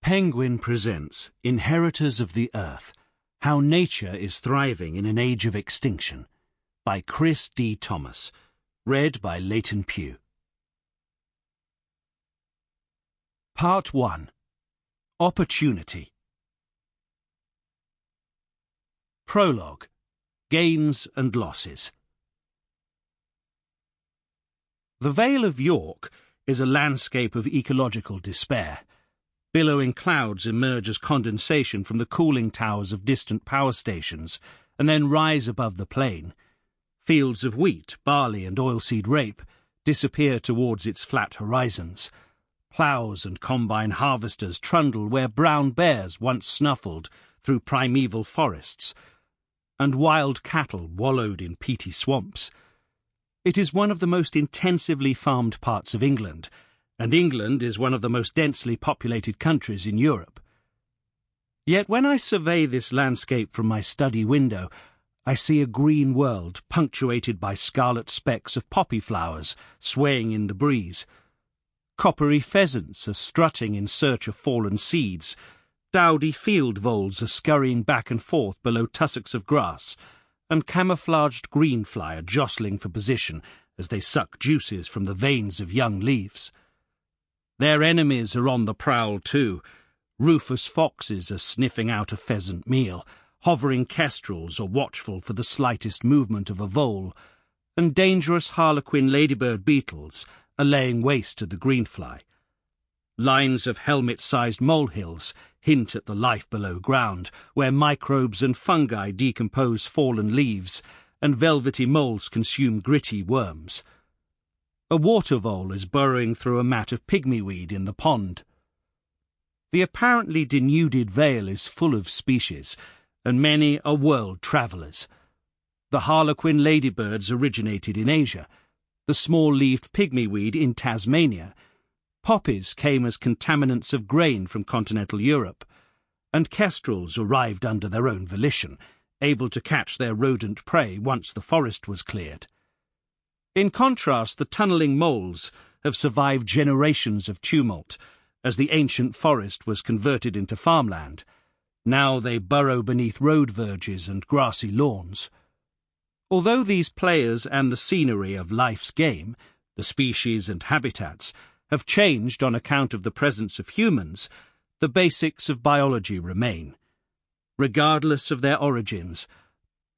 Penguin presents Inheritors of the Earth, How Nature is Thriving in an Age of Extinction, by Chris D. Thomas, read by Leighton Pugh. Part 1. Opportunity. Prologue. Gains and Losses. The Vale of York is a landscape of ecological despair. Billowing clouds emerge as condensation from the cooling towers of distant power stations and then rise above the plain. Fields of wheat, barley and oilseed rape disappear towards its flat horizons. Ploughs and combine harvesters trundle where brown bears once snuffled through primeval forests, and wild cattle wallowed in peaty swamps. It is one of the most intensively farmed parts of England, and England is one of the most densely populated countries in Europe. Yet when I survey this landscape from my study window, I see a green world punctuated by scarlet specks of poppy flowers swaying in the breeze. Coppery pheasants are strutting in search of fallen seeds. Dowdy field voles are scurrying back and forth below tussocks of grass, and camouflaged greenfly are jostling for position as they suck juices from the veins of young leaves. Their enemies are on the prowl too. Rufous foxes are sniffing out a pheasant meal, hovering kestrels are watchful for the slightest movement of a vole, and dangerous harlequin ladybird beetles are laying waste to the greenfly. Lines of helmet-sized molehills hint at the life below ground, where microbes and fungi decompose fallen leaves, and velvety moles consume gritty worms. A water vole is burrowing through a mat of pygmy-weed in the pond. The apparently denuded vale is full of species, and many are world travellers. The harlequin ladybirds originated in Asia, the small-leaved pygmy-weed in Tasmania. Poppies came as contaminants of grain from continental Europe, and kestrels arrived under their own volition, able to catch their rodent prey once the forest was cleared. In contrast, the tunnelling moles have survived generations of tumult, as the ancient forest was converted into farmland. Now they burrow beneath road verges and grassy lawns. Although these players and the scenery of life's game, the species and habitats, have changed on account of the presence of humans, the basics of biology remain. Regardless of their origins,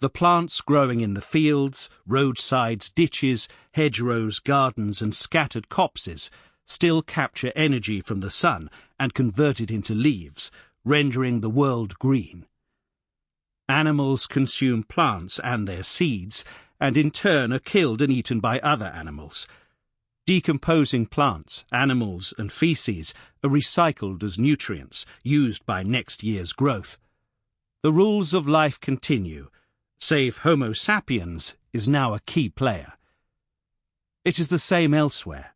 the plants growing in the fields, roadsides, ditches, hedgerows, gardens, and scattered copses still capture energy from the sun and convert it into leaves, rendering the world green. Animals consume plants and their seeds, and in turn are killed and eaten by other animals. Decomposing plants, animals, and feces are recycled as nutrients, used by next year's growth. The rules of life continue, save Homo sapiens is now a key player. It is the same elsewhere.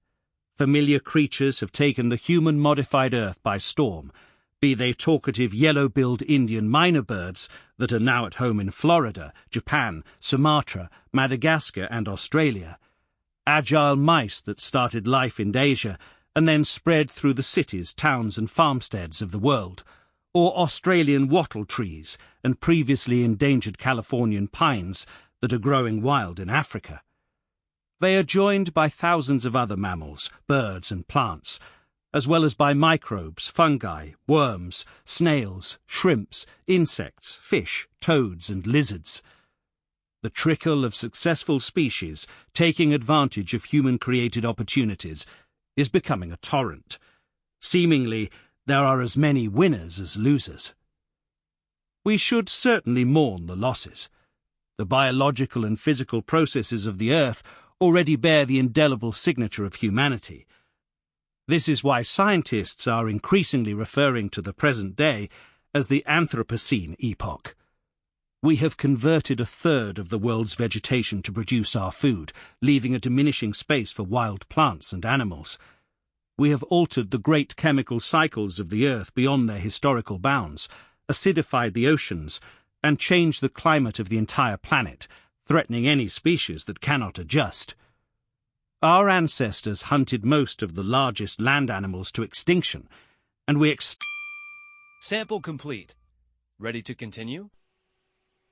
Familiar creatures have taken the human-modified Earth by storm, be they talkative yellow-billed Indian myna birds that are now at home in Florida, Japan, Sumatra, Madagascar, and Australia, agile mice that started life in Asia and then spread through the cities, towns, and farmsteads of the world, or Australian wattle trees and previously endangered Californian pines that are growing wild in Africa. They are joined by thousands of other mammals, birds, and plants, as well as by microbes, fungi, worms, snails, shrimps, insects, fish, toads, and lizards. The trickle of successful species taking advantage of human-created opportunities is becoming a torrent. Seemingly, there are as many winners as losers. We should certainly mourn the losses. The biological and physical processes of the Earth already bear the indelible signature of humanity. This is why scientists are increasingly referring to the present day as the Anthropocene epoch. We have converted a third of the world's vegetation to produce our food, leaving a diminishing space for wild plants and animals. We have altered the great chemical cycles of the Earth beyond their historical bounds, acidified the oceans, and changed the climate of the entire planet, threatening any species that cannot adjust. Our ancestors hunted most of the largest land animals to extinction, and we Sample complete. Ready to continue?